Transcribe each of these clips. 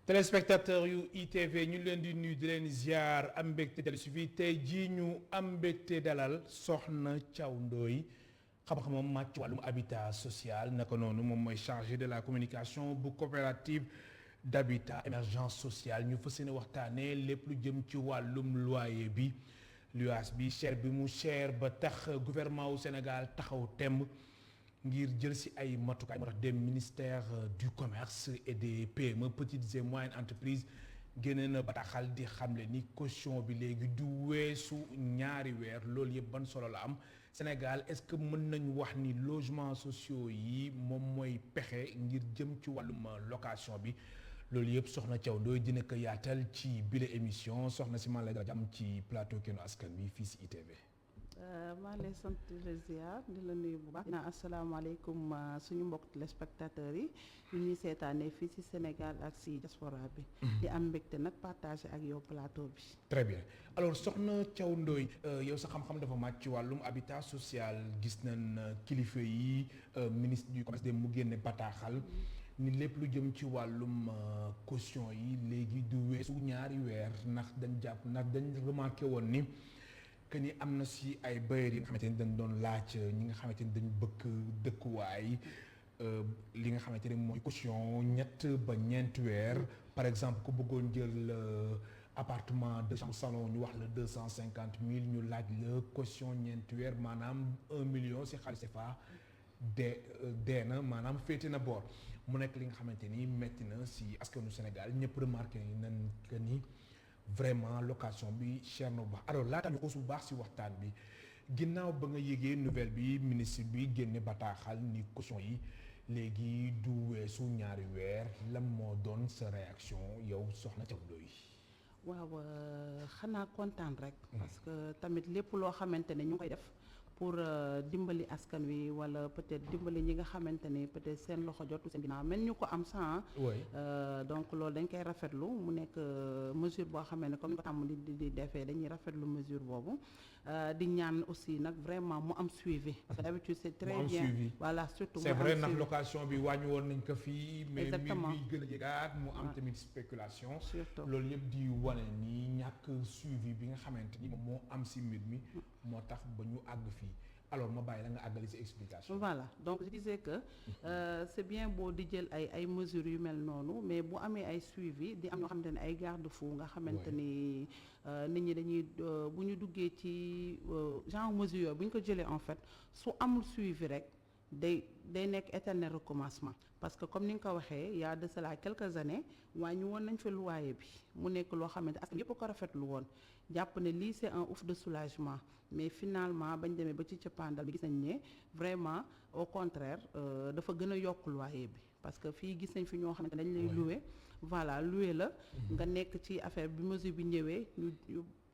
téléspectateur yu ITV ñu leen di nuyu di leen ziar am mbégte dellu si fii tey jii ñu am mbégte dalal Soxna Thiaw Ndoye xam-xamam màcc ci wàllum habitat social naka noonu moom mooy chargé de la communication bu coopérative d'habitat émergence sociale ñu fas yéene waxtaanee lépp lu jëm ci wàllum loyer bi luyaas bi cher bi mu cher ba tax gouvernement wu Sénégal taxaw temb ngir jël si ay matukaay moo tax des ministères du commerce et des PME petites et moyennes entreprises génne na bataaxal di xamle ni caution bi léegi du weesu ñaari weer loolu yëpp ban solo la am Sénégal est-ce que mën nañu wax ni logements sociaux yi moom mooy pexe ngir jëm ci wàllum location bi loolu yëpp Soxna Thiaw Ndoye dina ko yaatal ci bile émission soxna si man lay dara am ci plateau Kennu Askan Wi fii si ITV. maa ngi lay sant di la ziar di la nuyu bu baax. asalaamaaleykum suñu mbokk téléspectateurs yi ñu ñuy seetaanee fii ci Sénégal ak ci diaspora bi. di am mbégte nag partagé ak yow plateau bi. très bien alors Soxna Thiaw Ndoye yow sa xam-xam dafa màcc ci wàllum habitat social gis nañ kilifa yi ministre du commerce de mu génne bataaxal. ni lépp lu jëm ci wàllum caution yi léegi du weesu ñaari weer ndax dañ remarqué woon ni. que ni am na si ay bailleurs yi nga xamante ni dañ doon laaj ñi nga xamante ni dañu bëgg dëkkuwaay li nga xamante ni mooy caution ñett ba ñeenti weer par exemple ku bëggoon jël appartement de chambre salon ñu wax la 250 000 ñu laaj la caution ñeenti weer maanaam 1 million si xaalis CFA dee na maanaam féete na boor mu nekk li nga xamante ni métti na si askanu Sénégal ñëpp remarqué nañ que ni. vraiment location bi cher na bu baax alors laata ñu aussi bu baax si waxtaan bi ginnaaw ba nga yëgee nouvelle bi ministre bi génne bataaxal ni caution yi léegi du weesu ñaari weer lan moo doon sa réaction yow Soxna Thiaw Ndoye. waaw xanaa kontaan rek. parce que tamit lépp loo xamante ne ñu koy def. pour dimbali askan wi wala peut-être dimbali ñi nga xamante ne peut-être seen loxo jotu seen ginnaaw mel ñu ko am sans donc loolu dañ koy rafetlu mu nekk mesure boo xamee ne comme ni ko tàmm di defee dañuy rafetlu mesure boobu di ñaan aussi nag vraiment mu am suivi parce que d'habitude c'est très bien suivi. voilà surtout c'est vrai ndax location bi wàññi woon nañ ko fii mais exactement mbir mi gën a jëgaat mu am tamit spéculation surtout loolu yëpp di wane ni ñàkk suivi bi nga xamante ni moom moo am si mbir mi moo tax ba ñu àgg fii alors ma bàyyi la nga àggali sa explication. voilà donc je disais que c'est bien boo di jël ay mesures yu mel noonu mais bu amee ay suivi di am ñoo xamante ne ay garde-fou nga xamante ni nit ñi dañuy bu ñu duggee ci genre mesure yooyu bu ñu ko jëlee en fait su amul suivi rek day nekk éternel recommencement parce que comme ni nga ko waxee il y a de cela quelques années wàññi woon nañ fi loyer bi mu nekk loo xamante askan yëpp ko rafetlu woon jàpp ne lii c'est un ouf de soulagement mais finalement bañ demee ba ci cëppaandal bi gis nañ ne vraiment au contraire dafa gën a yokk loyer bi parce que fii gis nañ fi ñoo xamante dañ lay louer voilà louer la nga nekk ci affaire bi mesure bi ñëwee ñu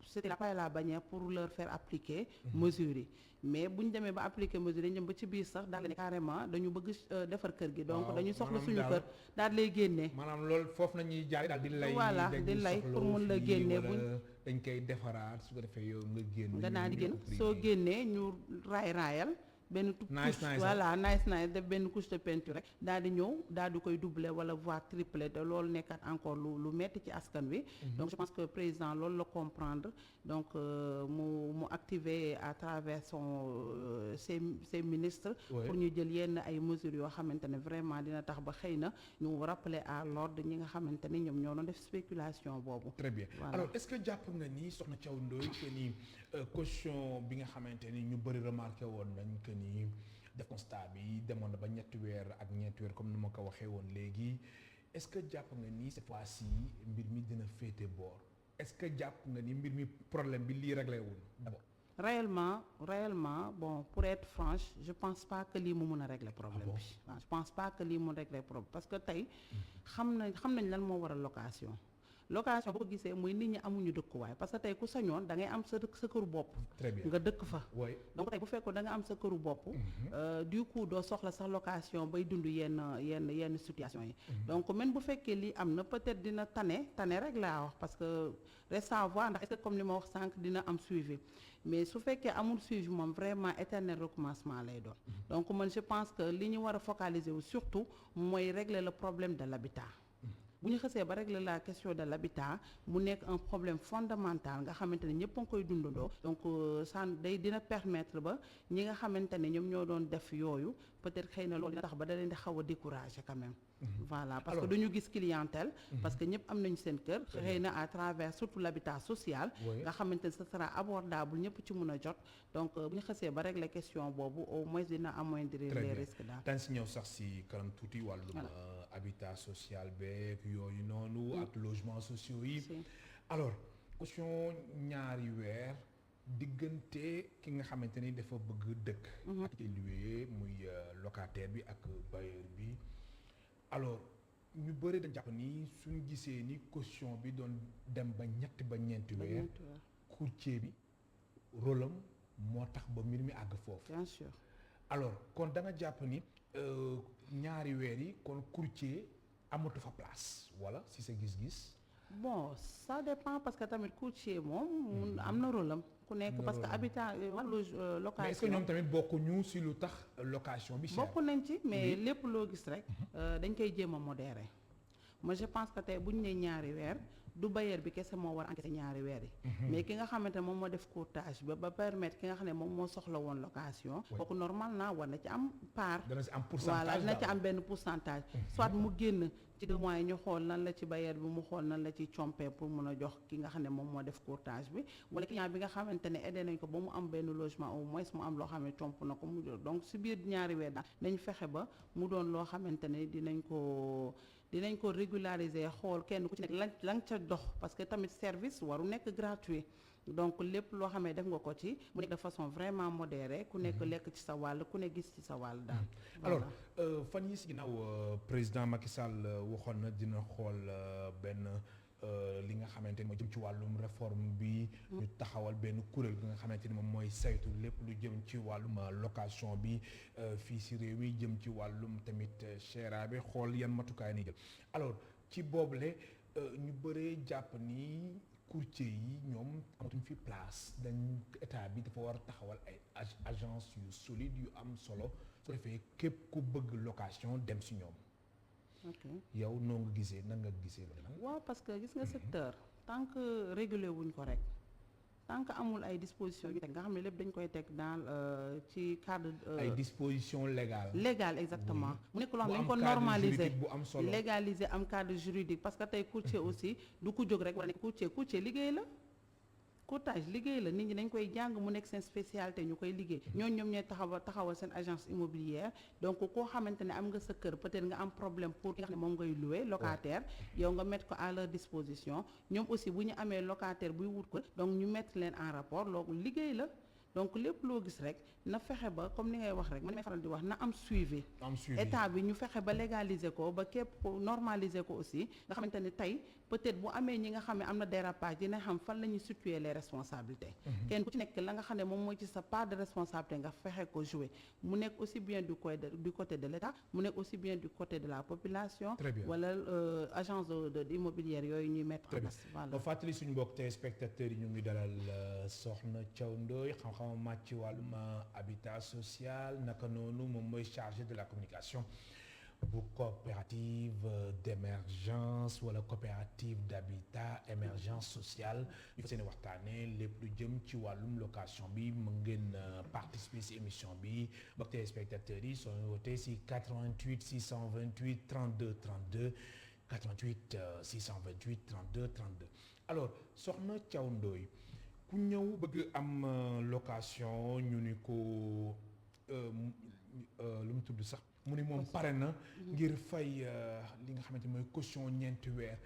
c'était la paille à la bannière pour leur faire appliquer mesures yi mais bu ñu demee ba appliquer mesures yi dañu dem ba ci biir sax daal ne carrément dañu bëgg defar kër gi donc dañu soxla suñu kër daal lay génnee maanaam loolu foofu nañuy jaare daal di lay voilà di lay pour mun la génnee buñ dañ koy defaraat su ko defee yow nga génn nga naa di génn soo génnee ñu raayal benn couche voilà nice def benn couche de peinture rek daal di ñëw daal di koy doubler wala voire tripler te loolu nekkat encore lu metti ci askan wi donc je pense que président loolu la comprendre donc mu activer à travers ses ministres pour ñu jël yenn ay mesures yoo xamante ne vraiment dina tax ba xëy na ñu rappeler à l'ordre ñi nga xamante ni ñoom ñoo doon def spéculation boobu. très bien alors est-ce que jàpp nga ni Soxna Thiaw Ndoye que ni caution bi nga xamante ni ñu bëri remarqué woon nañ que ni def constat bi demoon na ba ñeenti weer ak ñeenti weer comme ni ma ko waxee woon léegi est-ce que jàpp nga ni cette fois-ci mbir mi dina féete boor est-ce que jàpp nga ni mbir mi problème bi lii réglé wul d'abord. réellement bon pour être franche je pense pas que lii mu mun a régler problème bi je pense pas que lii mun régler problème parce que tey xam nañ lan moo waral location boo ko gisee mooy nit ñi amuñu dëkkuwaay parce que tey ku sañoon da ngay am sa këru bopp. très bien nga dëkk fa. oui donc tey bu fekkoon da nga am sa këru bopp. du coup doo soxla sax location bay dund yenn situation yi. donc même bu fekkee lii am na peut-être dina tane rek laa wax parce que reste à voir ndax est-ce que comme li ma wax sànq dina am suivi mais su fekkee amul suivi moom vraiment éternel recommencement lay doon. donc man je pense que li ñu war a focaliser wu surtout mooy régler le problème de l'habitat. bu ñu xësee ba régler la question de l'habitat mu nekk un problème fondamental nga xamante ne ñëpp a ngi koy dundandoo donc ça dina permettre ba ñi nga xamante ne ñoom ñoo doon def yooyu peut-être xëy na loolu dina tax ba da leen di xaw a décourager quand même. Voilà parce que duñu gis clientèle. parce que ñëpp am nañu seen kër. xëy na à travers surtout l'habitat social. nga xamante ne ce sera abordable ñëpp ci mun a jot donc bu ñu xësee ba régler question boobu au moins dina amoindrir les risques daal. daan si ñëw sax si kanam tuuti wàllum habitat social beeg yooyu noonu. ak logements sociaux yi. alors question ñaari weer diggante ki nga xamante ni dafa bëgg dëkk. ak ci loué muy locataire bi ak bailleur bi. alors ñu bëri dañ jàpp ni suñ gisee ni caution bi doon dem ba ñett ba ñeenti weer courtier bi rôle am moo tax ba mbir mi àgg foofu. bien sûr. alors kon da nga jàpp ni ñaari weer yi kon courtier amatu fa place wala si sa gis-gis. bon ça dépend parce que tamit courtier moom am na rôle am ku nekk parce que habitat location. mais est-ce que ñoom tamit bokkuñu si lu tax location bi cher. bokk nañ ci mais lépp loo gis rek dañ koy jéem a modérer moi je pense que tey bu ñu nee ñaari weer du bailleur bi kese moo war a encaisser ñaari weer yi mais ki nga xamante ne moom moo def courtage ba permettre ki nga xam ne moom moo soxla woon location kooku normal naa war na ci am part. dana ci am pourcentage voilà dina ci am benn pourcentage soit mu génn ci 2 mois yi ñu xool nan la ci bailleur bi mu xool nan la ci compé pour mun a jox ki nga xam ne moom moo def courtage bi wala client bi nga xamante ne aidé nañ ko ba mu am benn logement au moins mu am loo xam ne comp na ko mu jël donc si biir ñaari weer daal nañ fexe ba mu doon loo xamante ne dinañ ko régulariser xool kenn ku ci nekk la nga ca dox parce que tamit service waru nekk gratuit donc lépp loo xam ne def nga ko ci mu nekk de façon vraiment modérée ku nekk lekk ci sa wàll ku ne gis ci sa wàll daal. alors fan yi si ginnaaw président Macky Sall waxoon na dina xool benn li nga xamante ni moo jëm ci wàllum réforme bi. ñu taxawal benn kuréel gi nga xamante ni moom mooy saytu lépp lu jëm ci wàllum location bi fii si réew mi jëm ci wàllum tamit cher bi xool yan matukaay ni jël alors ci boobule ñu bëree jàpp ni courtier yi ñoom amatuñ fi place dañ état bi dafa war a taxawal ay agence yu solide yu am solo su defee képp ku bëgg location dem si ñoom. ok yow noo nga gisee nan nga gisee loolu. waaw parce que gis nga secteur tant que régulé wuñ ko rek tant que amul ay dispositions yu teg nga xam ne lépp dañ koy teg dans ci cadre. ay dispositions légales. légal exactement. mu nekk loo xam ne dañ ko normaliser bu am solo légaliser am cadre juridique parce que tey courtier aussi du ko jóg rek war a nekk courtier liggéey la. courtage liggéey la nit ñi dañ koy jàng mu nekk seen spécialité ñu koy liggéey ñoom ñooy taxawal seen agence immobilière donc koo xamante ne am nga sa kër peut-être nga am problème pour ki nga xam ne moom ngay louer locataire yow nga mettre ko à leur disposition ñoom aussi bu ñu amee locataire buy wut ko donc ñu mettre leen en rapport loolu liggéey la donc lépp loo gis rek na fexe ba comme ni ngay wax rek man may faral di wax na am suivi état bi ñu fexe ba légaliser ko ba képp normaliser ko aussi nga xamante ne tey peut-être bu amee ñi nga xam ne am na dérapage dina xam fan la ñuy situer les responsabilités kenn ku ci nekk la nga xam ne moom mooy ci sa part de responsabilité nga fexe ko jouer mu nekk aussi bien du côté de l'État mu nekk aussi bien du côté de la population wala agence de immobilière yooyu ñuy mettre en place voilà. ba fàttali suñu mbokk téléspectateurs yi ñu ngi dalal Soxna Thiaw Ndoye xam-xamam màcc ci wàllum habitat social naka noonu moom mooy chargé de la communication bu coopérative d'émergence wala coopérative d'habitat émergence sociale ñu fa seen waxtaanee lépp lu jëm ci wàllum location bi mu ngeen participer ci émission bi mbokk téléspectateurs yi soo wootee ci 88 628 32 32 88 628 32 32 alors Soxna Thiaw Ndoye ku ñëw bëgg am location ñu ni ko lu mu tudd sax mu ni moom pare na ngir fay li nga xamante mooy caution ñeenti weer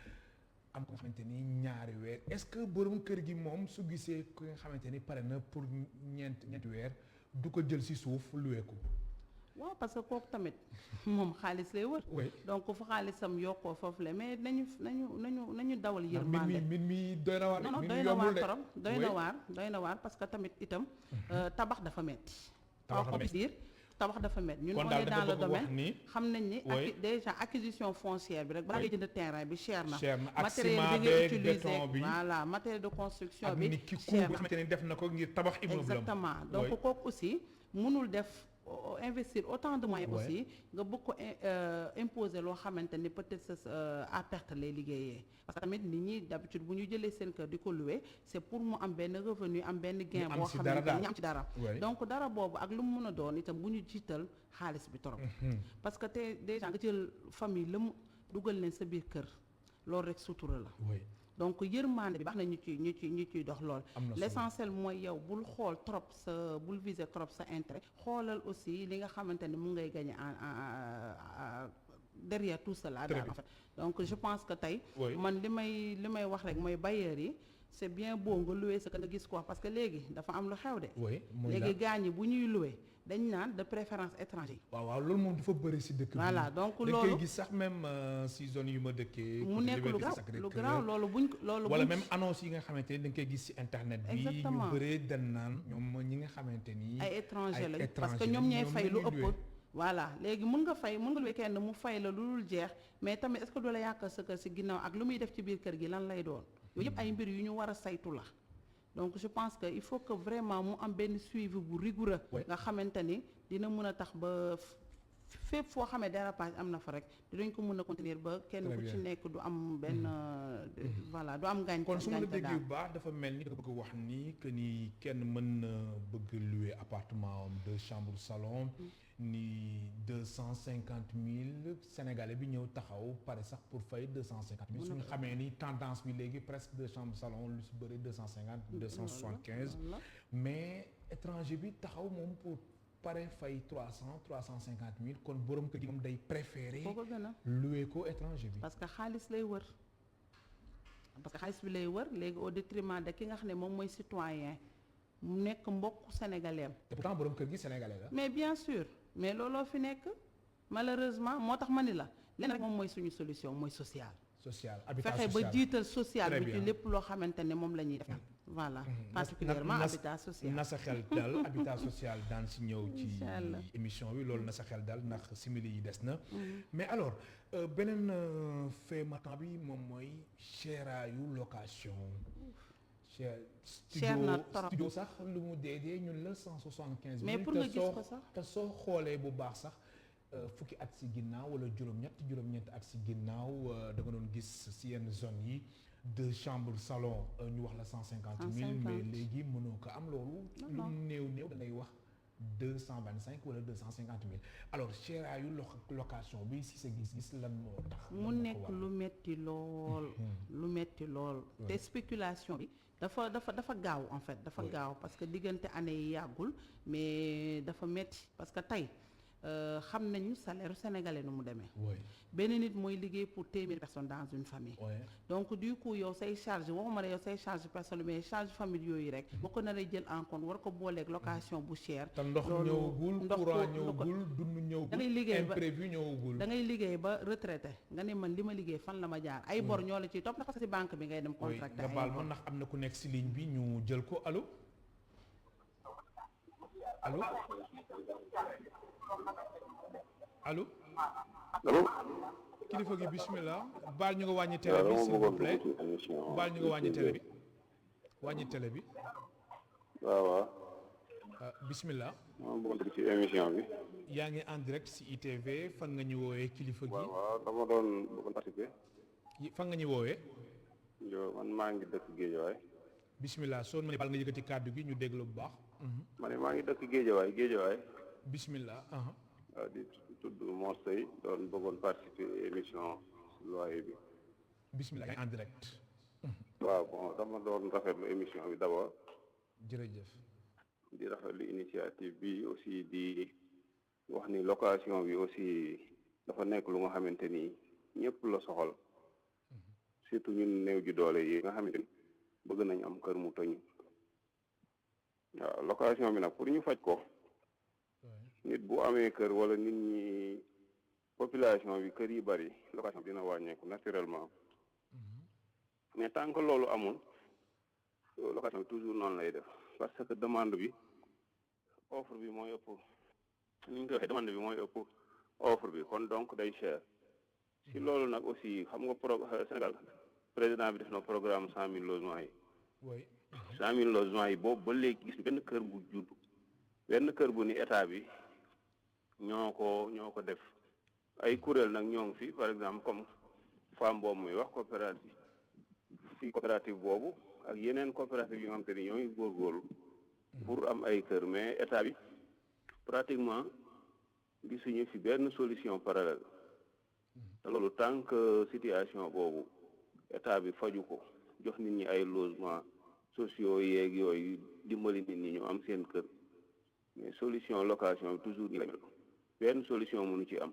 am ko nga xamante ni ñaari weer est-ce que borom kër gi moom su gisee ko nga xamante ni pare na pour ñeenti weer du ko jël ci suuf luwee ko. waaw parce que kooku tamit moom xaalis lay wër. donc fu xaalisam yokkoo foofu la mais nañu dawal yërmande. min mi doy na waar. non doy na waar trop doy na waar parce que tamit itam. tabax dafa metti. tabax dafa metti ñun on est dans le domaine xam nañ ni. déjà acquisition foncière bi rek balaa ngay jënd terrain bi cher na. matériel bi ngay utiliser voilà matériel de construction bi. cher na ak ni ki xamante ne def na ko ngir tabax immeuble. exactement donc kooku aussi mënul def. investir autant de moyens aussi nga bëgg ko imposer loo xamante ni peut-être à perte lay liggéeyee parce que tamit nit ñi d'habitude bu ñu jëlee seen kër di ko louer c'est pour mu am benn revenu am benn gain boo xamante ni ñu am ci dara donc dara boobu ak lu mu mën a doon itam bu ñu jiital xaalis bi trop parce que te déjà nga jël famille la mu dugal leen sa biir kër loolu rek sutura la donc yërmande bi baax na ñu ciy dox lool l'essentiel mooy yow bul xool trop bul viser trop sa intérêt xoolal aussi li nga xamante ni mu ngay gagner en derrière tout cela daal en fait donc je pense que tey man li may wax rek mooy bailleurs yi c'est bien beau nga louer sa nga gis quoi parce que léegi dafa am lu xew de léegi gaañ yi bu ñuy louer dañ naan de préférence étranger. waaw loolu moom dafa bëri si dëkk bi. voilà donc loolu dañ koy gis sax même si zone yu ma dëkkee. mu nekk lu garaaw loolu buñ wala même annonce yi nga xamante ni dañ koy gis si internet bi. exactement ñu bëree dañ naan ñoom ñi nga xamante ni. ay étranger lañ parce que ñoom ñooy fay lu ëpp. voilà léegi mën nga luy kenn mu fay la lu dul jeex mais tamit est-ce que du la yàqal sa kër si ginnaaw ak lu muy def ci biir kër gi lan lay doon. yooyu yëpp ay mbir yu ñu war a saytu la. donc je pense que il faut que vraiment mu am benn suivi bu rigoureux nga xamante ni dina mën a tax ba fépp foo xamee dérapage am na fa rek dinañ ko mën a contenir ba kenn ku ci nekk du am benn voilà du am gaañ kon su ma la déggee bu baax dafa mel ni da bëgg wax ni que ni kenn mën na bëgg louer appartement am 2 chambres salon ni 250 000 Sénégalais bi ñëw taxaw pare sax pour fay 250 000 suñu xamee ni tendance bi léegi presque 2 chambres salon lu si bëri 250 275 mais étranger bi taxaw moom pour pare fay 350 000 kon borom kër gi moom day préférer louer ko étranger bi parce que xaalis lay wër léegi au détriment de ki nga xam ne moom mooy citoyen mu nekk mbokk sénégalais am te pourtant borom kër gi sénégalais la mais bien sûr mais looloo fi nekk malheureusement moo tax ma ni la lenn rek moom mooy suñu solution mooy social habitat fexe ba jiital social bi ci lépp loo xamante ne moom la ñuy def voilà particulièrement habitat social na sa xel dal habitat social daan si ñëw ci émission bi loolu na sa xel dal ndax simili yi des na mais alors beneen fait marquant bi moom mooy cheraayu location cher na trop studio sax lu mu dee ñun la 175 000 mais pour nga gis ko sax te soo xoolee bu baax sax fukki at si ginnaaw wala juróom-ñett at si ginnaaw da nga doon gis si yenn zone yi 2 chambres salon ñu wax la 150 000 mais léegi mënoo ko am loolu lu néew da ngay wax 225 wala 250 000 alors cheraayu location bi si sa gis-gis lan moo tax mu nekk lu metti lool te spéculation bi dafa gaaw en fait dafa gaaw parce que diggante année yi yàggul mais dafa metti parce que tey xam nañu salaire sénégalais nu mu demee benn nit mooy liggéey pour téeméeri personnes dans une famille donc du coup yow say charge waxuma la yow say charge personnelle mais charge famille yooyu rek boo ko naree jël en compte war ko booleeg location bu cher te ndox ñëwagul courant ñëwagul dund ñëwagul da ngay liggéey ba imprévu ñëwagul da ngay liggéey ba retraité nga ne man li ma liggéey fan la ma jaar ay bor ñoo la ciy topp ndax parce que si banque bi ngay dem contracté nga baal ma ndax am na ku nekk si ligne bi ñu jël ko allo kilifa gi bismillah baal ñu nga wàññi télé bi s'il vous plaît baal ñu nga wàññi télé bi waaw bismillah maa bëggoon dugg ci émission bi yaa ngi en direct si ITV fan nga ñu woowee kilifa gi waaw dama doon bëggoon participer fan nga ñu woowee man maa ngi dëkk Géejawaay bismillah soo ma ne baal nga yëkkati kàddu gi ñu déglu bu baax ma ne maa ngi dëkk Géejawaay bismillah waaw di tudd Mor Seye doon bëggoon participer émission loyer bi bismillah en direct waaw bon dama doon rafetlu émission bi d'abord jërëjëf di rafetlu initiative bi aussi di wax ni location bi aussi dafa nekk lu nga xamante ni ñëpp la soxal surtout ñun néew ji doole yi nga xamante ni bëgg nañ am kër mu tëñu waaw location bi nag pour ñu faj ko nit bu amee kër wala nit ñi population bi kër yi bari location bi dina wàññeeku naturellement mais tant que loolu amul location bi toujours noonu lay def parce que demande bi offre bi mooy ëpp ni ñu koy waxee demande bi mooy ëpp offre bi kon donc day cher si loolu nag aussi xam nga Sénégal président bi def na programme 100 000 logements yi 100 000 logements yi boobu ba léegi gis benn kër bu judd benn kër bu ni état bi ñoo ko def ay kuréel nag ñoo ngi fi par exemple comme femme boobu muy wax coopérative boobu ak yeneen coopérative yi nga xam te ni ñoo ngi góorgóorlu pour am ay kër mais état bi pratiquement gisuñu fi benn solution parallèle te loolu tant que situation boobu état bi faju ko jox nit ñi ay logements sociaux yeeg yooyu dimbali nit ñi ñu am seen kër mais solution location bi toujours ñu la benn solution mënu ci am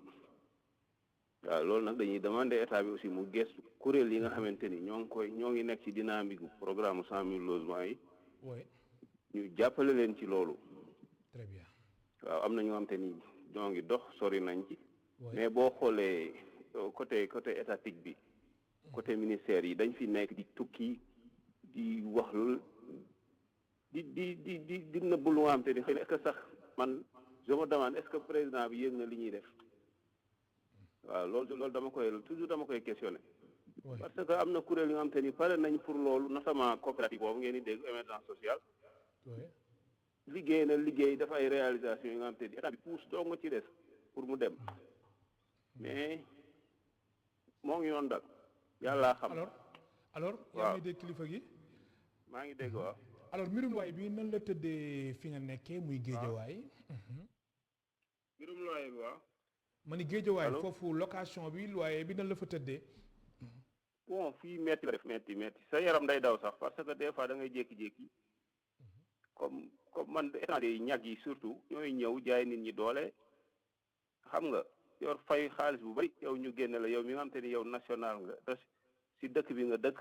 waaw loolu nag dañuy demander état bi aussi mu gestu kuréel yi nga xamante ni ñoo ngi nekk ci dynamique programme 100 000 logements yi ñu jàppale leen ci loolu. très bien waaw am na ñoo xamante ni ñoo ngi dox sori nañ ci mais boo xoolee côté étatique bi côté ministère yi dañ fi nekk di tukki di wax loolu di nëbb lu nga xamante ni xëy na est-ce que sax man je me demande est-ce que président bi yëg na li ñuy def waaw loolu dama koy questionner parce que am na kuréel yu nga xamante ni pare nañ pour loolu notamment coopérative boobu ngeen di dégg émergence sociale liggéey dafa ay réalisation yi nga xamante ni état bi pousse doo nga ci des pour mu dem mais moo ngi yoon dal yàlla xam alors yaa ngi dégg kilifa gi maa ngi dégg waaw alors mbirum waay bi nan la tëddee fi nga nekkee muy géejawaay mbirum loyer bi waaw ma ni géejawaay foofu location bi loyer bi nan la fa tëddee bon fii metti la def metti sa yaram day daw sax parce que des fois da ngay jékki-jékki comme man étranger yi ñag yi surtout ñooy ñëw jaay nit ñi doole xam nga yor fay xaalis bu bari yow ñu génne la yow mi nga xam te ni yow national nga te si dëkk bi nga dëkk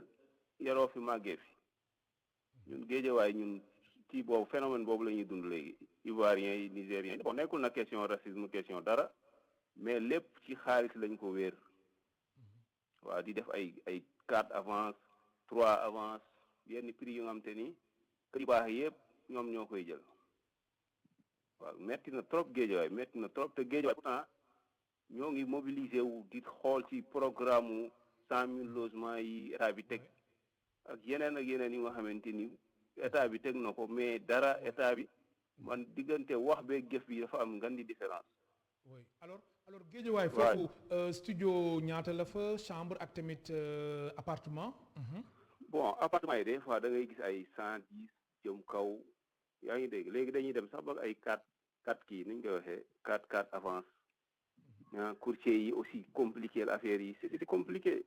yaroo fi màggee fi ñun géejawaay ñun ci boobu phénomène boobu la ñuy dund léegi ivoiriens yi nigériens yi bon nekkul na question racisme question dara mais lépp ci xaalis lañ ko wéer waaw di def ay 4 avance 3 avance yenn prix yu nga xam te ni kër yu baax yëpp ñoom ñoo koy jël waaw metti na trop géejawaay metti na trop te géejawaay pourtant ñoo ngi mobilisé wu di xool ci programme 100 000 logements yi état bi teg ak yeneen yu nga xamante ni état bi teg na ko mais dara état bi man diggante wax beeg jëf bi dafa am ngan di différence. oui alors géejawaay foofu studio ñaata la fa chambre ak tamit appartement. bon appartement yi des fois da ngay gis ay 110 jëm kaw yaa ngi dégg léegi dañuy dem sax ba ay 4 kii ni ñu koy waxee 4 avance. courtier yi aussi compliqué l'affaire yi c'est compliqué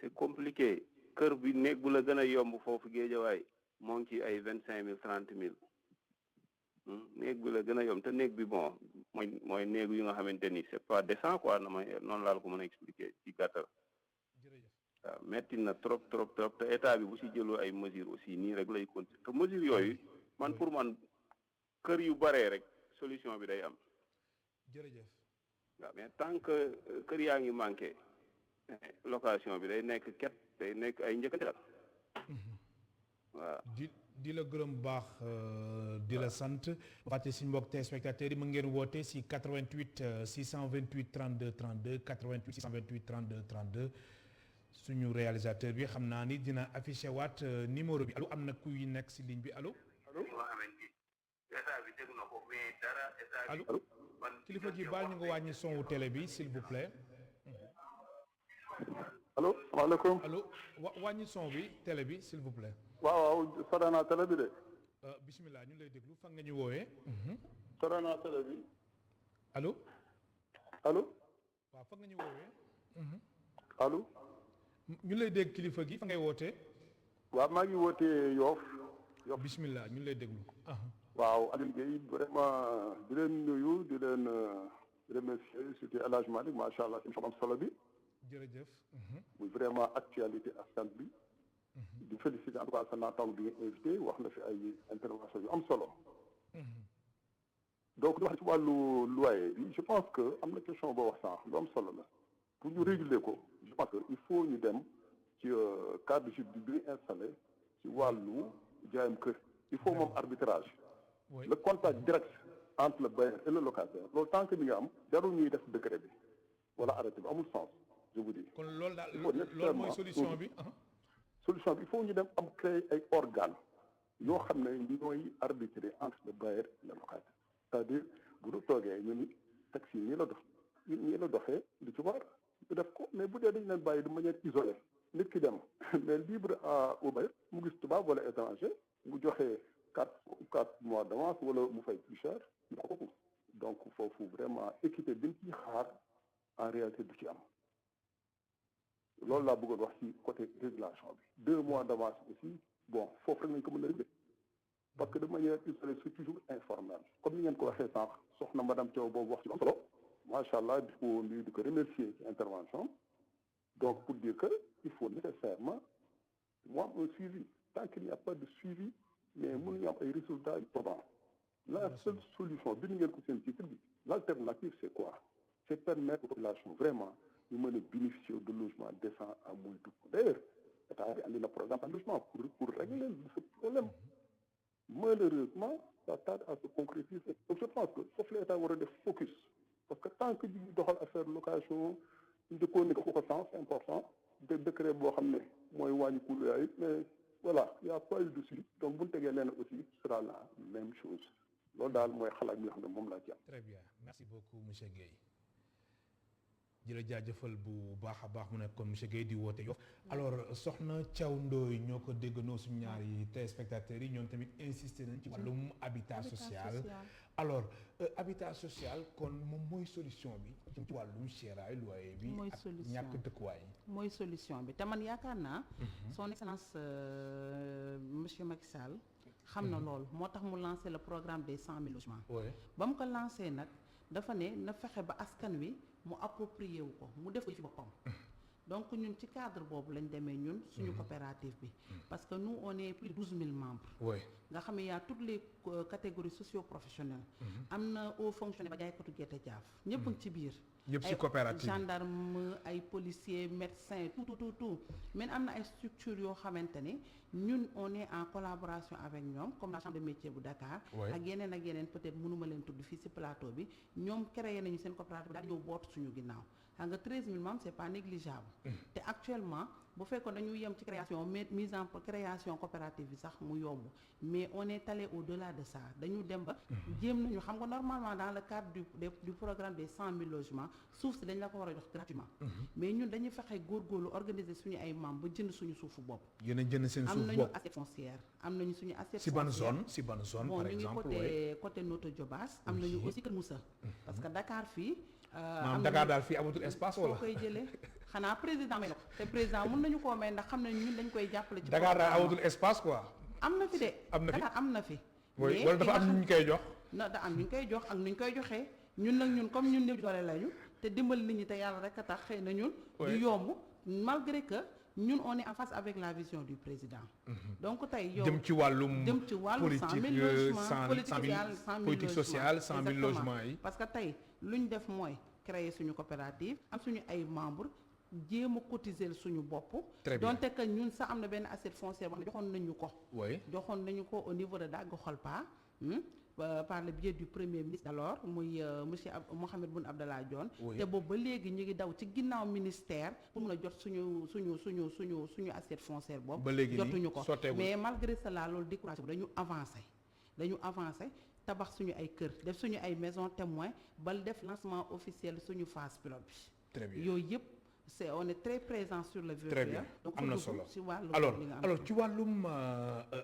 c'est compliqué kër bi néeg bu la gën a yomb foofu géejawaay moo ngi ci ay 25 000 30 000 néeg bi la gën a yomb te néeg bi bon mooy néeg yu nga xamante ni c'est pas décent quoi noonu laa la ko mën a expliquer ci gàttal waaw metti na trop te état bi bu si jëloo ay mesures aussi nii rek lay continuer te mesures yooyu man pour man kër yu baree rek solution bi day am jërëjëf waaw mais tant que kër yaa ngi manqué location bi day nekk ay njëkk waaw di la gërëm baax di la sant waxte si mbokk téléspectateurs yi mu ngeen woote si 88 628 32 32 88 628 32 32 suñu réalisateur bi xam naa ni dina affiché waat numéro bi allo am na kuy nekk si ligne bi allo allo kilifa gi baal ñu nga wàññi son wu télé bi s'il vous plaît. allo salaamaaleykum. allo wàññi son bi télé bi s'il vous plaît. waaw sore naa télé bi de. bismillah ñu lay déglu fan nga ñu woowee. sore naa télé bi. allo. allo. waaw fan nga ñu woowee. allo. ñu lay dégg kilifa gi fa ngay wootee. waaw maa ngi wootee Yoff. bismillah ñu lay déglu. waaw Aliou Guèye vraiment di leen nuyu di leen remercier surtout El Hadj Malick macha allah si am solo bi. jërëjëf. muy vraiment actualité askan bi. di féliciter en tout cas sa naataango bi nga invité wax na fi ay intervention yu am solo. donc di wax ci wàllu loyer bi je pense que am na question boo wax sànq lu am solo la pour ñu réguler ko je pense que il faut ñu dem ci cadre juridique bi installé ci wàllu jaayam kër il faut moom arbitrage. le contact direct entre le bailleur et le locataire loolu tant que mi nga am jarul ñuy def décret bi wala arrêté bi amul sens je vous dis. kon loolu daal loolu mooy solution bi. solution bi il faut ñu dem am créer ay organes yoo xam ne ñooy arbitrer entre le bailleur et le locataire c'est-à-dire bu ñu toogee ñu ni taxi nii la dox nii la doxee lu ci war ñu def ko mais bu dee dañu leen bàyyi de manière isolée nit ki dem mais libre à Uber mu gis tubaab wala étranger mu joxe 4 mois d'avance wala mu fay plus cher ñu ko donc foofu vraiment équité bi ñu ciy xaar en réalité du ci am loolu laa bëggoon wax ci côté régulation bi 2 mois d'avance aussi bon foofu rek nañ ko mën a régler parce que de manière isolée c'est toujours informel comme ni ngeen ko waxee sànq soxna madame Thiaw boobu wax ci am solo macha allah di ko nuyu di ko remercier ci intervention donc pour dire que il faut nécessairement mu am un suivi tant qu'il n'y a pas de suivi mais mënuñu am ay résultats probants la seule solution bi ngeen ko seen titre bi l'alternative c'est quoi c'est permettre aux populations vraiment ñu mën a bénéficier de logement décent à muy dugg d'ailleurs état bi andi na programme de logement pour régler ce problème malheureusement ça tarde à se concrétiser donc je pense que foofu la état war a def focus parce que tant que ñu ngi doxal affaire location ñu dëkkoon ne ko sens c'est important de décret boo xam ne mooy wàññi coût yaay mais voilà il y a pas eu de suivi donc bu ñu tegee leneen aussi sera la même chose loolu daal mooy xalaat bi nga xam ne moom laa ci am. Très bien merci beaucoup monsieur Guèye di la jaajëfal bu baax a baax mu nekk kon monsieur Guèye di woote Yoff alors soxna Thiaw Ndoye ñoo ko déggandoo suñu ñaari téléspectateurs yi ñoom tamit insister nañ ci wàllum habitat social alors habitat social kon moom mooy solution bi ci wàllum seeraay loyer bi ak ñàkk dëkkuwaay mooy solution bi te man yaakaar naa son excellence monsieur Macky Sall xam na loolu moo tax mu lancé le programme des 100 000 logements ba mu ko lancé nag dafa ne na fexe ba askan wi mu approprié wu ko mu def ko ci boppam donc ñun ci cadre boobu lañ demee ñun suñu coopérative bi parce que nous on est plus de 12 000 membres nga xam ne y a toutes les catégories socio-professionnelles am na haut fonctionnaire ba jaaykatu gerte jaaf ñëpp ngi ci biir ñëpp ci coopérative ay gendarme ay policiers médecins tout mais am na ay structures yoo xamante ne ñun on est en collaboration avec ñoom comme la chambre de métier bu Dakar ak yeneen peut-être mënuma leen tudd fii ci plateau bi ñoom créé nañu seen coopérative daal di ñëw bootu suñu ginnaaw xam nga 13 000 membres c'est pas négligeable te actuellement bu fekkoon dañu yem ci création mise en création coopérative bi sax mu yomb mais on est allé au-delà de ça dañu dem ba jéem nañu xam nga normalement dans le cadre du programme des 100 000 logements suuf si dañ la ko war a jox gratuitement mais ñun dañuy fexe góorgóorlu organiser suñu ay membres ba jënd suñu suufu bopp yéen a jënd seen suuf bopp am nañu assiette foncière am nañu suñu assiette si ban zone bon, par exemple ñu ngi côté Notto Diobass am nañu aussi Kër Moussa parce que Dakar fii maanaam Dakar daal fii amatul espace wala foo koy jëlee xanaa président may na ko te président mën nañu koo may ndax xam ne ñun dañ koy jàppale ci Dakar daal amatul espace quoi am na fi de Dakar am na fi wala dafa am ñu koy jox na da am ñu koy jox ak ñu koy joxee ñun nag ñun comme ñun néew doole lañu te dimbali nit ñi te yàlla rek a tax xëy na ñun du yomb malgré que ñun on est en face avec la vision du président donc tey yow jëm ci wàllum politique sociale 100 000 logements yi parce que tey lu ñu def mooy créer suñu coopérative am suñu ay membres jéem a cotiser suñu bopp donte que ñun sax am na benn assiette foncière wax ne joxoon nañu ko au niveau de Daga Kholpa par le biais du premier ministre alors muy monsieur Mohamed Boun Abdallah Dionne te boobu ba léegi ñu ngi daw ci ginnaaw ministère pour mun a jot suñu assiette foncière boobu jotuñu ko mais malgré cela loolu découragé dañu avancé tabax suñu ay kër def suñu ay maison témoin bal def lancement officiel suñu phase pilote bi yooyu yëpp on est très présent sur le virtuel. Très bien am na solo alors ci wàllum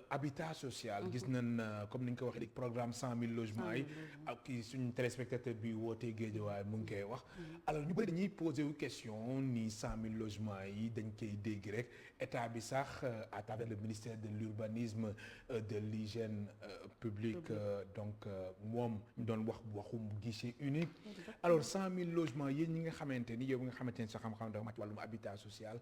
habitat social gis nañ comme ni ñu ko waxee programme 100 000 logements yi ak kii suñu téléspectateur bi wootee Guédiawaye mu ngi koy wax alors ñu bëri dañuy posé wu question ni 100 000 logements yi dañ koy dégg rek état bi sax à travers le ministère de l'urbanisme de l'hygiène publique donc moom ñu doon waxum guichet unique alors 100 000 logements yéen ñi nga xamante ni yow nga xamante ni sa xam-xam dafa màcc wàllum habitat social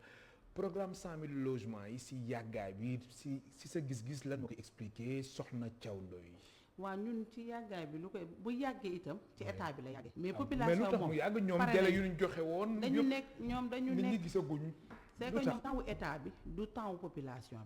programme 100 000 logements yi si yàggaay bi si sa gis-gis lan moo koy expliquer soxna Thiaw Ndoye waaw ñun ci yàggaay bi lu koy bu yàggee itam ci état bi la yàggee mais population mais lu tax mu yàgg ñoom délai yu ñu joxe woon dañu nekk nit ñi gisaguñ c'est que ñoom temps wu état bi du temps wu population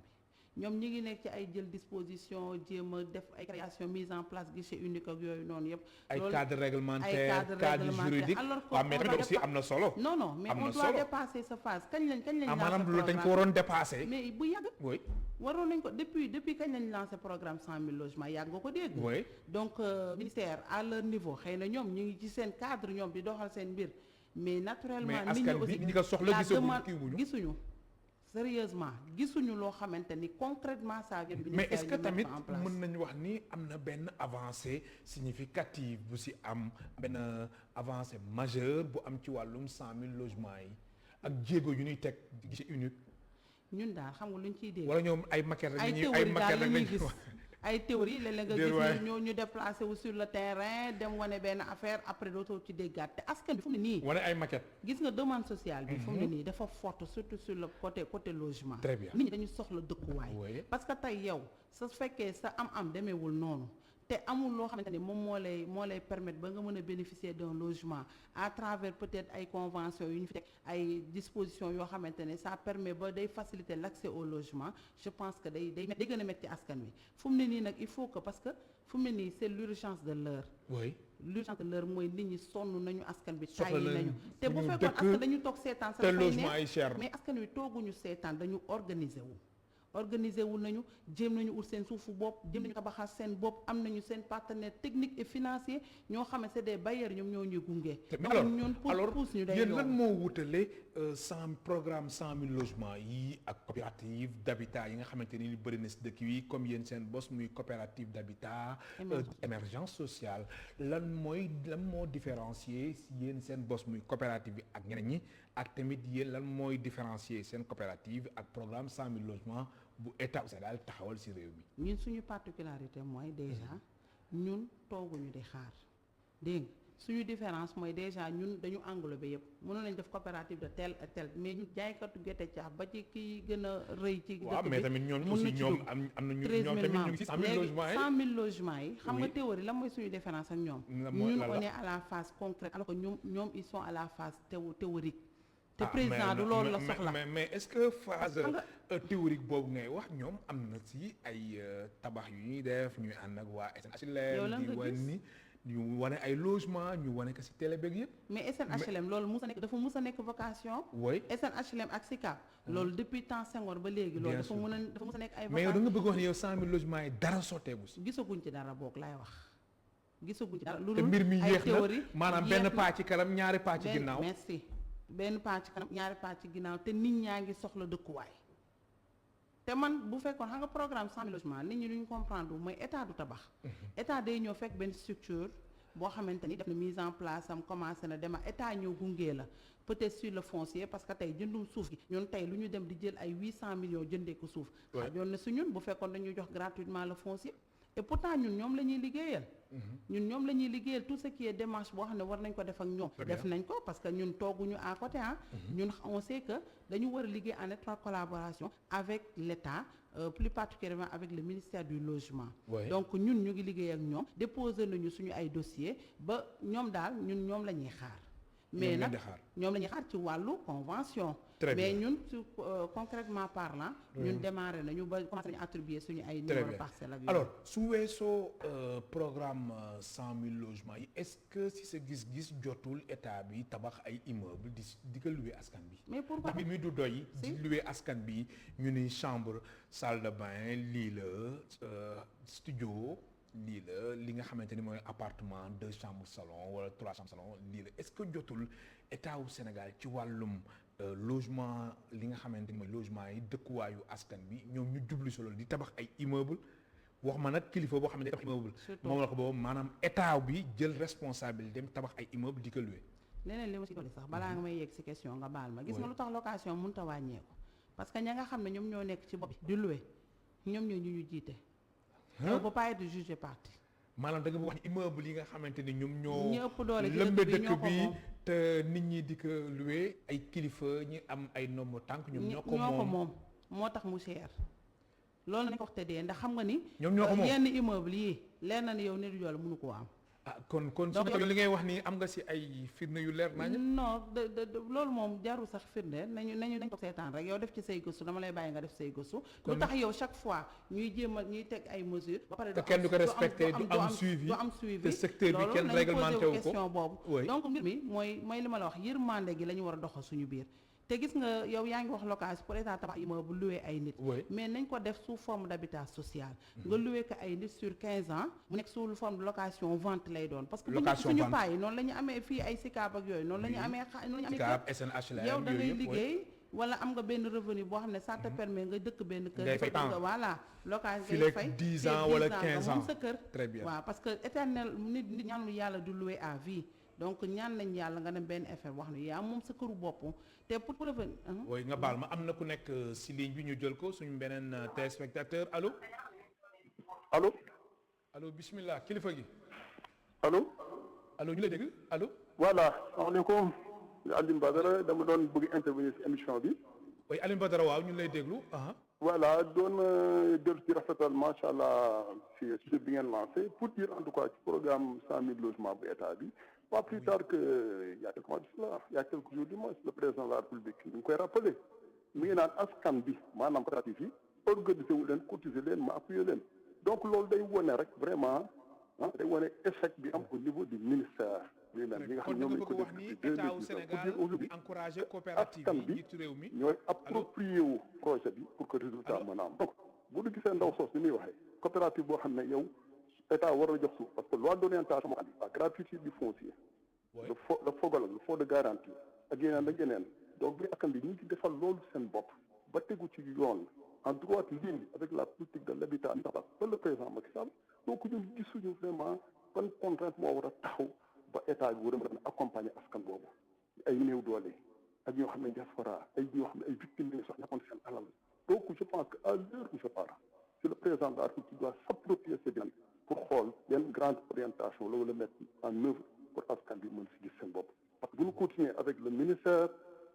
bi ñoom ñi ngi nekk ci ay jël disposition jéem a def ay création mise en place guichet unique ak yooyu noonu yëpp. ay loolu cadre réglementaire ay cadre juridique alors que waaw mais tamit aussi am na solo. non mais am on na doit solo. dépasser sa phase kañ lañ maanaam lancé loolu dañ ko waroon dépasser. mais bu yàgg oui waroon nañ ko depuis kañ lañ lancé programme 100 000 logements yàgg nga ko dégg. oui donc ministère à leur niveau xëy na ñoom ñu ngi ci seen cadre ñoom di doxal seen mbir mais naturellement mais nit ñi askan aussi bi ñi ko soxla la gisaguñu demande kii wuñu. gisuñu sérieusement gisuñu loo xamante ni concrètement ça vient du mais est-ce que ministère ñu tamit mettre en place. mën nañu wax ni am na benn avancée significative bu si am benn avancée majeure bu am ci wàllum 100 000 logements yi ak jéego yu ñuy teg guichet unique ñun daal xam nga luñ ciy dégg. wala ñoom ay maquette rek ay la ñuy théorie daal la ñuy lañuy gis wax. ay théorie léeg-léeg nga Déet waay. gis ñu déplacé wu sur le terrain dem wane benn affaire après dootoo ci déggaat te askan bi fu mu ne nii wane ay maquette. gis nga demande sociale bi fu mu ne nii dafa forte surtout sur le côté logement. Très bien. nit ñi dañu soxla dëkkuwaay. Oui. parce que tey yow sa fekkee sa am demeewul noonu te amul loo xamante ni moom moo lay permettre ba nga mën a bénéficier d'un logement à travers peut-être ay conventions yu ñu fi teg ay dispositions yoo xamante ne ça permet ba day faciliter l'accès au logement je pense que day gën a metti askan wi fu mu ne nii nag il faut que parce que fu mu ne nii c'est l'urgence de l'heure. oui l'urgence de l'heure mooy nit ñi sonn nañu askan bi Soxla tàyyi nañu nañu te fu bu ñu fekkoon dëkk, askan dañu toog seetaan sa te dafay logement neex ay cher na. mais askan wi tooguñu seetaan dañu organiser wu nañu jéem nañu ut seen suufu bopp jéem nañu tabaxal seen bopp am nañu seen partenaire technique et financier ñoo xam ne c'est des bailleurs ñoom ñoo ñuy gunge. mais alors ñun pour pousse ñu day yéen lan yomb. moo wutale programme 100 000 logements yi ak coopérative d'habitat yi nga xamante ni bëri na si dëkk yi comme yéen seen bos muy coopérative d'habitat émergence sociale lan moo différencier si yéen seen bos muy coopérative bi ak ñeneen ñi ak tamit yéen lan mooy différencier seen coopérative ak programme 100 000 logements bu état bu Sénégal taxawal si réew mi. ñun suñu particularité mooy déjà ñun tooguñu di xaar dégg nga suñu différence mooy déjà ñun dañu englobé yëpp mënoon nañ def coopérative de tel et tel mais ñun jaaykatu gerte caaf ba ci kii gën a rëy ci waaw dëkk bi mais tamit ñoom mën aussi na ci ñoom dugg. am nañu 13 ñoom 000 tamit ñu ngi membres ci 100 000 léegi logements yi. 100 000 logements yi xam nga Oui. théorie lan mooy suñu différence ak ñoom Lan mooy ñun lan la? on est à la phase concrète alors que ñoom ils sont à la phase théorique te Ah, président du loolu la soxla mais est-ce que phase Xam nga- théorique boobu ngay wax ñoom am na si ay tabax yu ñuy def ñuy ànd ak waa Yow SNHLM lan di nga wane gis? ni ñu wane ay logement ñu wane ko si télé beeg yëpp. mais SNHLM loolu mus a nekk vocation oui SNHLM ak SICAP loolu depuis temps Senghor ba léegi loolu Bien dafa sûr. dafa mus a nekk ay mais yow da vocation nga bëgg wax ni yow 100 000 logements yi dara sotteegu si. gisaguñ ci dara boog laay wax gisaguñ ci dara lu te dul mbir mi ay yéex na théorie maanaam yéex benn na. paa ci kanam ñaari paa ci benn ginnaaw. merci benn paa ci kanam ñaari paa ci ginnaaw te nit ñaa ngi soxla dëkkuwaay te man bu fekkoon xam nga programme 100 000 logements nit ñi duñu comprendre wu mooy état du tabax état day ñëw fekk benn structure boo xamante ni def na mise en place am commencé na dema état ñëw gungee la peut-être sur le foncier parce que tey jëndum suuf gi ñun tey lu ñu dem di jël ay 800 millions jëndee ko suuf Ouais. xajoon na si ñun bu fekkoon dañuy jox gratuitement le foncier et pourtant ñun ñoom la ñuy liggéeyal ñoom la ñuy liggéeyal tout ce qui est démarche boo xam ne war nañ ko def ak ñoom Très bien. def nañ ko parce que ñun tooguñu à côté ñun on sait que dañu war a liggéey en étroite collaboration avec l'État plus particulièrement avec le ministère du logement Ouais. donc ñun ñu ngi liggéey ak ñoom déposé nañu suñu ay dossiers ba ñoom daal ñoom la ñuy xaar mais ngeen nag di xaar. ñoom la ñuy xaar ci wàllu convention Très mais bien. ñun su concrètement parlant ñun démarré nañu ba commencé nañu attribuer suñu ay Très numéro bien. parcelle ak yooyu. alors su weesoo programme 100 000 logements yi est-ce que si sa gis-gis jotul état bi tabax ay immeuble di ko louer askan bi. mais pourquoi ndax bi muy du doy. Si. di louer askan bi ñu ni chambre salle de bain lii la studio lii la li nga xamante ni mooy appartement 2 chambres salon wala 3 chambres salon lii la est-ce que jotul état wu Sénégal ci wàllum logement li nga xamante ni mooy logement yi dëkkuwaayu askan bi ñoom ñu jublu si loolu di tabax ay immeuble wax ma nag kilifa boo xam ne tabax immeuble Surtout. moom la ko boobu maanaam état bi jël responsabilité dem tabax ay immeuble di ko louer. leneen li ma ci dolli sax balaa nga may yegg ci question nga baal ma gis nga Oui. lu tax location mënut a wàññeeku parce que ña nga xam ne ñoom ñoo nekk ci bopp bi di louer ñoom ñoo ñu jiite. on ne peut pas être jugé parti. maanaam da nga wax ni immeuble yi nga xamante ni ñoom ñoo ñi ëpp doole ci lëmbe dëkk bi dëkk ñoo ko bi moom. te nit ñi di ko louer ay kilifa ñi am ay nombre tànk ñoom ñoo ko moom moo tax mu cher loolu nañ ko wax te dee ndax xam nga ni ñoom ñoo ko moom yenn immeuble yi leer na ni yow nit yu jool mënu koo am kon su li ngay wax ni am nga si ay firnde yu leer nañu. non loolu moom jarul sax firnde nañu dañ ko seetaan rek yow def ci say gëstu dama lay bàyyi nga def say gëstu. lu tax yow chaque fois ñuy jéem a ñuy teg ay mesures. ba pare te kenn du ko respecté du am suivi te secteur bi kenn réglementé wu ko question boobu. donc mbir mi mooy li ma la wax yërmande gi la ñu war a doxal suñu biir. te gis nga yow yaa ngi wax location pour état tabax immeuble bu loué ay nit. mais nañ ko def sous forme d'habitat social. nga loué ko ay nit sur 15 ans mu nekk sous forme de location vente lay doon. parce que suñu paa yi noonu la ñu amee fii ay SICAP ak yooyu noonu la ñu amee SICAP SNHLM yow da ngay liggéey wala am nga benn revenu boo xam ne ça te permet nga dëkk benn kër. ngay fay temps voilà location ngay fay 10 ans wala 15 ans moom sa kër. très bien waaw parce que éternel nit ñaanu yàlla du loué à vie. donc ñaan nañ yàlla nga dem benn effet wax ne yaa moom sa këru bopp te pour revenir. oui nga baal ma am na ku nekk si ligne bi ñu jël ko suñu beneen téléspectateur allo. allo bismillah kilifa gi. allo ñu lay dégg allo. voilà asalaamaaleykum Alioune Badara dama doon bëgg intervenir si émission bi. oui Alioune Badara waaw ñu lay déglu. voilà doon dellu ci rafetal macha allah si sujet bi ngeen lancé pour dire en tout cas ci programme 100 000 logements bu état bi. Pas plus tard que il y a quelques mois de cela, il y a quelques jours du moins, le président de la République ñu ngi koy rappelé mu ngi naan askan bi maanaam coopérative yi organisé wu leen cotiser leen ma appuyer leen donc loolu day wone rek vraiment day wone échec bi am au niveau du ministère lui-même ñi nga xam ne ñoom lañ ko def depuis 2010 pour dire aujourd'hui askan bi ñooy approprié wu projet bi pour que résultat mën a am donc bu ñu gisee ndaw soos ni muy waxee coopérative boo xam ne yow état war na jox suuf parce que loi d'orientation moo andi la gratuité du foncier le fogal le fonds de garantie ak yeneen donc bi askan bi ñu ngi defal loolu seen bopp ba tegu ci yoon en droite ligne avec la politique de l'habitat par le président Macky Sall donc ñun gisuñu vraiment ban contrainte moo war a taxaw ba état bi war a mën a accompagner askan boobu ay néew doole ak ñoo xam ne diaspora ay ñoo xam ne ay victimes lañu sax ñàkkoon seen alal donc je pense que à l'heure où je parle c'est le président de la République qui doit s'approprier ces biens pour xool yan grande orientation loolu la mettre en œuvre pour askan bi mën si gis seen bopp parce que bu ñu continuer avec le ministère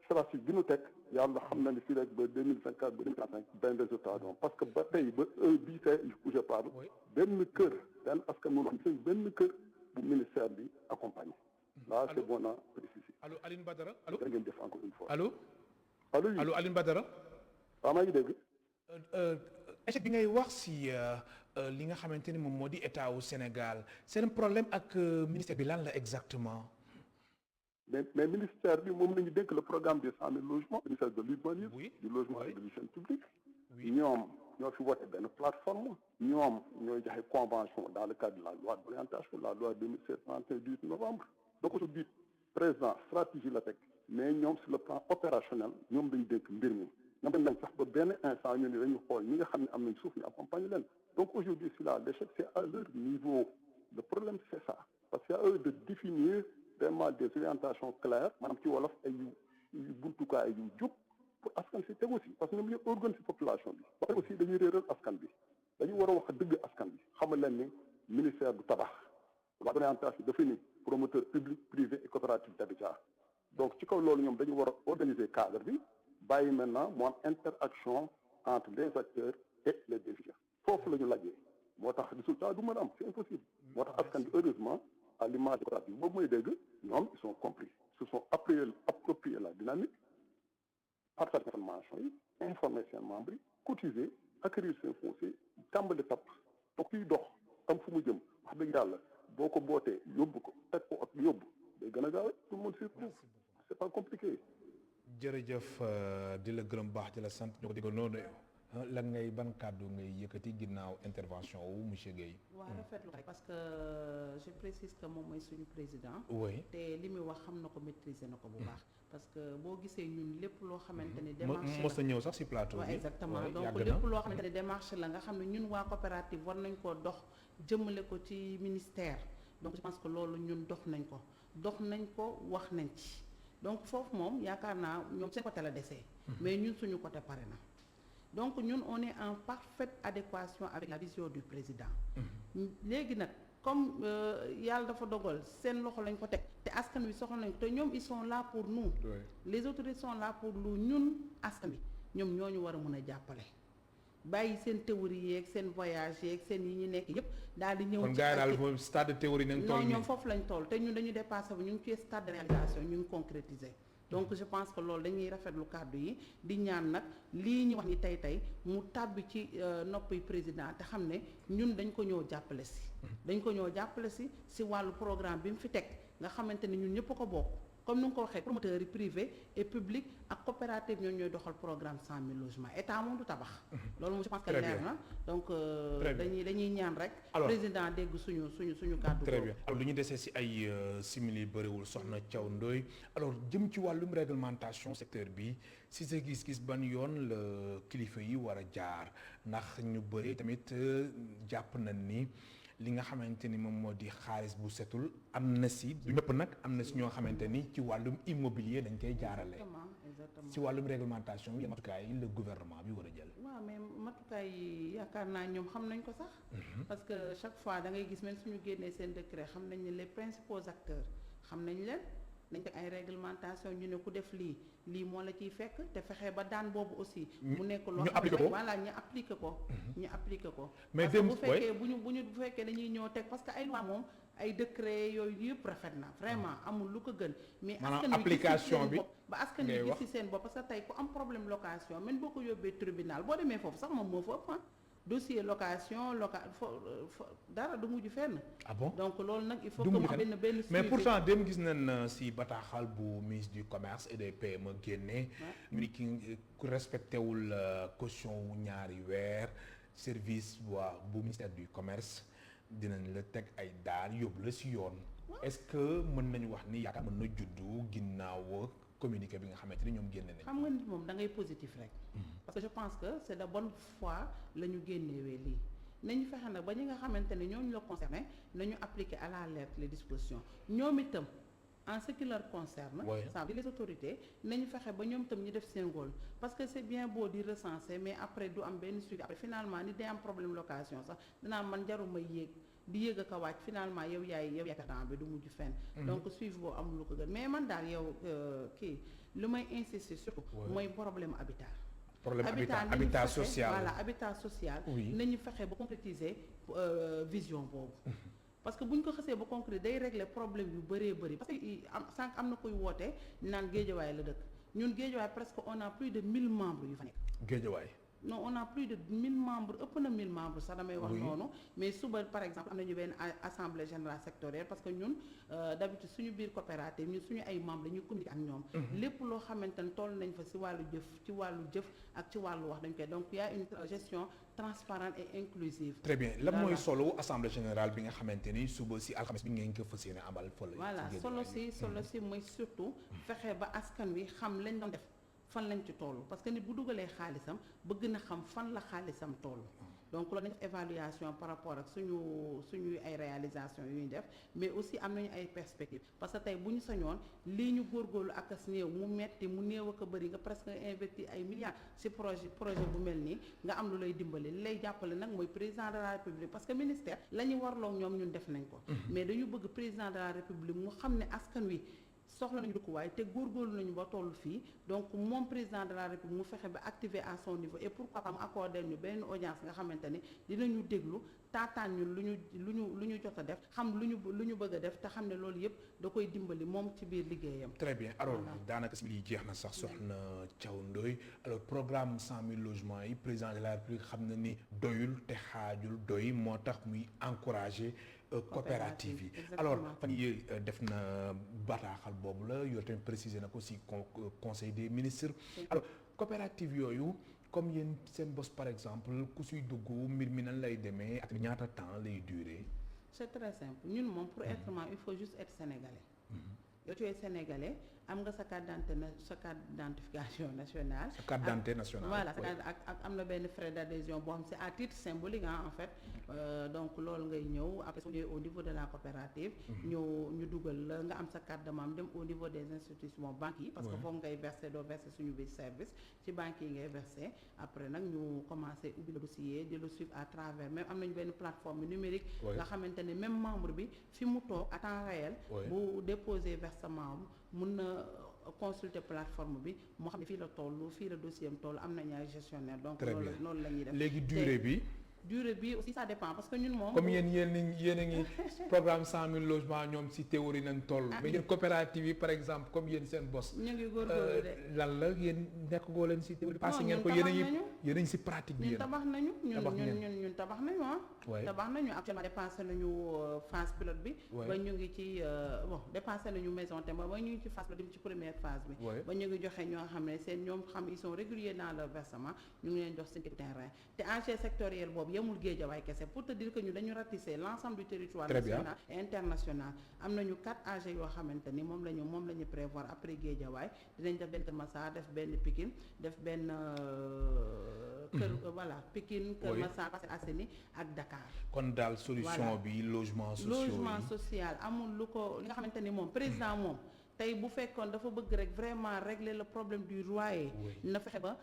stratégique bi ñu teg yàlla xam na ne fii rek ba 2024 ba 2035 benn résultat donc parce que ba tey ba bii tey où je parle benn kër benn askan mënu xam benn kër bu ministère bi accompagné là c'est bon à préciser. allo Alioune Badara allo da ngeen def encore une fois. allo Alioune Badara. waaw maa ngi dégg. échec bi ngay wax si li nga xamante ni moom moo di état wu Sénégal seen problème ak ministère bi lan la exactement. mais ministère bi moom la ñu dénk le programme des 100 000 logements ministère de l'urbanisme du logement et de l'hygiène publique ñoom ñoo fi voté benn plateforme ñoom ñooy joxe convention dans le cadre de la loi d'orientation la loi 2016 du 8 novembre donc aujourd'hui président stratégie la teg mais ñoom sur le plan opérationnel ñoom dañu dénk mbir mi ñoom dañ sax ba benn instant ñu ne dañu xool ñi nga xam ne am nañ suuf ñu accompagner leen donc aujourd'hui si là l'échec c'est à leur niveau le problème c'est ça parce que à eux de définir vraiment des orientations claires maanaam ci wolof ay yu buntukaay yu jub pour askan si teg aussi parce que ñoom ñooy organiser population bi ba aussi dañuy réeral askan bi dañu war a wax dëgg askan bi xamal leen ni ministère du tabax la orientation dafa ni promoteur public privé et coopérative d'habitat donc ci kaw loolu ñoom dañu war a organiser cadre bi bàyyi maintenant mu am interaction entre les acteurs et les décideurs foofu la ñu lajjee moo tax résultat du mën a am c'est impossible moo tax askan bi heureusement à l'image de coopérative boobu mooy dégg ñoom ils sont compris se sont approprié la dynamique partage information yi informer seen membres yi cotiser acquérir seen foncier tàmbali tapp donc kuy dox am fu mu jëm wax dëgg yàlla boo ko bootee yóbbu ko teg ko ak yóbbu day gën a gaaw tout le monde s'y retrouve c'est pas compliqué. jërëjëf di la gërëm baax di la sant ñu ko dégg noonu lan ngay ban kàddu ngay yëkkati ginnaaw intervention wu monsieur Guèye. waaw rafetlu rek parce que je précise que moom mooy suñu président. oui te li muy wax xam na ko maîtriser na ko bu baax. parce que boo gisee ñun lépp loo xamante ni démarche la mos a ñëw sax ci plateau bi. exactement donc lépp loo xamante ni démarche la nga xam ne ñun waa coopérative war nañ koo dox jëmale ko ci ministère donc je pense que loolu ñun dox nañ ko wax nañ ci donc foofu moom yaakaar naa ñoom seen côté la desee mais ñun suñu côté pare na donc ñun on est en parfaite adéquation avec la vision du président léegi nag comme yàlla dafa dogal seen loxo lañ ko teg te askan wi soxla nañ ko te ñoom ils sont là pour nous les autorités sont là pour nous ñun askan wi ñoom ñoo ñu war a mën a jàppale bàyyi seen théorie yeeg seen voyage yeeg seen yi ñu nekk yëpp daal di ñëw. kon gars yi daal foofu stade de théorie nañ toll non nii ñoom foofu lañ toll te ñun dañu dépassé bu ñu ngi ci stade de réalisation ñu ngi concrétiser. donc je pense que loolu dañuy rafetlu kàddu yi di ñaan nag lii ñu wax ni tey mu tàbbi ci noppi président te xam ne ñun dañ ko ñëw jàppale si. dañ ko ñëw jàppale si wàllu programme bi mu fi teg nga xamante ni ñun ñëpp ko bokk. comme ni nga ko waxee promoteurs yi privé et public ak coopérative ñoo ñooy doxal programme 100 000 logements état moom du tabax. loolu moom je pense que leer na donc dañuy ñaan rek. président dégg suñu kàddu. très bien alors lu ñu desee si ay simili bëriwul soxna Thiaw Ndoye alors jëm ci wàllum réglementation secteur bi si sa gis-gis ban yoon la kilifa yi war a jaar ndax ñu bëri tamit jàpp nañ ni. li nga xamante ni moom moo di xaalis bu setul am na si du ñëpp nag am na si ñoo xamante ni ci wàllum immobilier dañ koy jaarale. exactement ci wàllum réglementation yi matukaay yi le gouvernement bi war a jël. waaw mais matukaay yi yaakaar naa ñoom xam nañ ko sax. parce que chaque fois da ngay gis même suñu génnee seen décret xam nañ ne les principaux acteurs xam nañ leen dañ teg ay réglementation ñu ne ku def lii moo la ciy fekk te fexe ba daan boobu aussi. mu nekk loo xam ne voilà ñu appliqué ko. ñu appliqué ko. mais parce que bu fekkee bu fekkee dañuy ñëw teg parce que ay loi moom ay décret yooyu yëpp rafet na vraiment amul lu ko gën. mais maanaam application bi ba askan wi gis ci seen bopp parce que tey ku am problème location même boo ko yóbbee tribunal boo demee foofu sax moom moo fa ëpp dossier location dara du mujj fenn. ah bon donc loolu nag il faut que mu am benn mais pourtant dem gis nañ si bataaxal bu ministre du commerce et des PME génne. ñu ni ki ku respecté wul caution wu ñaari weer service bu ministère du commerce dinañ la teg ay daan yóbbu la si yoon. est-ce que mën nañu wax ni yaakaar mën na juddu ginnaaw communiqué bi nga xamante ni ñoom génne nañ. xam nga nit moom da ngay positif rek. parce que je pense que c'est de bonne foi la ñu génnewee lii nañu fexe nag ba ñi nga xamante ne ñooñu la concerné nañu appliquer à la lettre les dispositions ñoom itam en ce qui leur concerne. ça veut dire les autorités nañu fexe ba ñoom itam ñu def seen rôle parce que c'est bien beau di recenser mais après du am benn suivi après finalement ni day am problème location sax dinaa man jaruma yéeg. di yëg ak a wàcc finalement yow yaay temps bi du mujj fenn. donc suivi boo amul lu ko gën mais man daal yow kii lu may insister surtout. mooy problème habitat. habitat social voilà habitat social. nañu fexe ba concrétiser vision boobu. parce que bu ñu ko xasee ba concrétiser day régler problème yu bëree bëri parce que sànq am na koy woote naan Géejawaay la dëkk ñun Géejawaay presque on a plus de 1000 membres yu fa nekk. Géejawaay. non on a plus de 1000 membres ëpp na 1000 membres sax damay wax noonu mais suba par exemple am nañu benn assemblée générale sectorielle parce que ñun d'habitude suñu biir coopérative ñun suñu ay membres dañuy communiquer ak ñoom lépp loo xamante ne toll nañ fa ci wàllu jëf ak ci wàllu wax dañ koy donc il y a une gestion transparente et inclusive. très bien lan mooy solo assemblée générale bi nga xamante ni suba ci alxames bi ngeen ko fas yéene amal fële. voilà solo si mooy surtout fexe ba askan wi xam lañ doon def fan lañ ci toll parce que nit bu dugalee xaalisam bëgg na xam fan la xaalisam toll donc loolu dañ def évaluation par rapport ak suñuy ay réalisation yu ñu def mais aussi am nañu ay perspectives parce que tey bu ñu sañoon lii ñu góorgóorlu ak as néew mu metti mu néew ak a bëri nga presque investir ay milliards ci projet bu mel nii nga am lu lay dimbali li lay jàppale nag mooy président de la république parce que ministère la ñu warloo ñoom ñun def nañ ko mais dañu bëgg président de la république mu xam ne askan wi soxla nañu dëkkuwaay te góorgóorlu nañu ba toll fii donc moom président de la république mu fexe ba activer à son niveau et pourquoi pas mu accorder ñu benn audience nga xamante ni dinañu déglu taataan ñun lu ñu jot a def xam lu ñu bëgg a def te xam ne loolu yëpp da koy dimbali moom ci biir liggéeyam. très bien alors daanaka si lii jeex na sax soxna Thiaw Ndoye alors programme 100 000 logements yi président de la république xam na ni doyul te xaajul doy moo tax muy encourager. coopérative yi alors fan yi def na bataaxal boobu la yow tamit préciser na ko ci conseil des ministres alors coopérative yooyu comme yéen seen bos par exemple ku suy dugg mbir mi nan lay demee ak ñaata temps lay durer. c'est très simple ñun moom pour être membre il faut juste être sénégalais. yow tu es sénégalais am nga sa carte d'identification nationale. sa carte d'identité nationale. voilà ak am na benn frais d'adhésion boo xam c'est à titre symbolique en fait donc loolu ngay ñëw après su au niveau de la coopérative. ñu dugal la nga am sa carte de membre dem au niveau des institutions banques yi. parce que foog ngay verser doo verser suñu biir service ci banques yi ngay verser après nag ñu commencer ubbi le dossier di le suivre à travers même am nañu benn plateforme numérique. nga xamante ne même membre bi fi mu toog à temps réel. bu déposer versement mun na consulter plateforme bi moo xam ne fii la toll fii la dossier am toll am nañu ay gestionnaire donc Très bien. loolu la ñuy def. léegi durée bi. durée bi aussi ça dépend parce que ñun moom. comme yéen a ngi programme 100 000 logements ñoom ci théorie nañ toll. mais yéen coopérative yi par exemple comme yéen seen bos. ñu ngi góorgóorlu de. lan la yéen nekkagoo leen ci théorie. parce que ngeen ko ñun tabax yéen a ngi ci pratique bi ñun yéen. tabax nañu tabax ngeen. ñun tabax nañu ah. Ouais. tabax nañu actuellement dépassé nañu phase pilote bi. Ouais. ba ñu ngi ci dépassé nañu maison Temba ba ñu ngi ci phase pilote bi ci première phase bi. Ouais. ba ñu ngi joxe ñoo xam ne seen ñoom xam ils sont réguliers dans leur versement ñu ngi leen jox seen terrain te enjeu sectoriel boobu yemul Guédiawaye kese pour te dire que ñu dañu ratisser l'ensemble du territoire Très bien. national et international am nañu 4 AG yoo xamante ni moom la ñu prévoir après Guédiawaye dinañ def benn Kër Massar def benn Pikine def benn voilà Pikine Kër Oui. Massar Parcelles Assainies ak Dakar. kon daal solution Voilà. bi logement sociaux logement yi. social amul lu ko li nga xamante ni moom président moom tey bu fekkoon dafa bëgg rek vraiment régler le problème du loyer. Oui. na fexe ba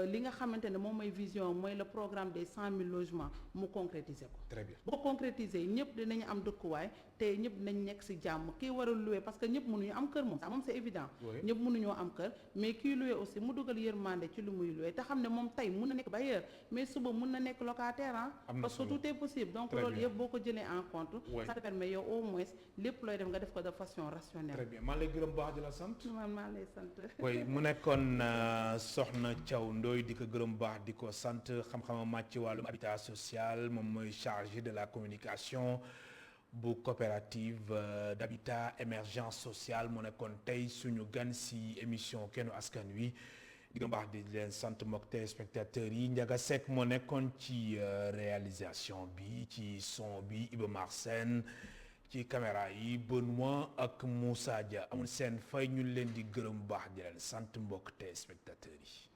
li nga xamante ne moom mooy vision mooy le programme des 100 000 logements mu concrétiser ko. Très bien. bu ko concrétiser ñëpp dinañu am dëkkuwaay te ñëpp dinañ nekk ci jàmm kii war a louer parce que ñëpp mënuñu am kër moom sax moom c'est évident. Oui. ñëpp mënuñoo am kër mais kii louer aussi mu dugal yërmande ci lu muy louer te xam ne moom tey mun na nekk bailleur mais suba mun na nekk locataire ah. Am na parce que solo. tout est possible donc Très loolu bien. yëpp boo ko jëlee en compte. Oui. ça te permet yow au moins lépp looy def nga def ko de façon rationnelle. Très bien maa lay gërëm baax di la sant. man maa lay sant. oui mu nekkoon Soxna Thiaw Ndoye di ko gërëm baax di ko sant xam-xamam màcc ci wàllum habitat social moom mooy chargé de la communication bu coopérative d'habitat émergence sociale mu nekkoon tey suñu gan si émission Kennu Askan Wi di gërëm baax di leen sant mbokk téléspectateurs yi Ndiaga Seck moo nekkoon ci réalisation bi ci son bi Iba Mar Sène ci caméra yi Benoît ak Moussa Dia amul seen fay ñu leen di gërëm baax di leen sant mbokk téléspectateurs yi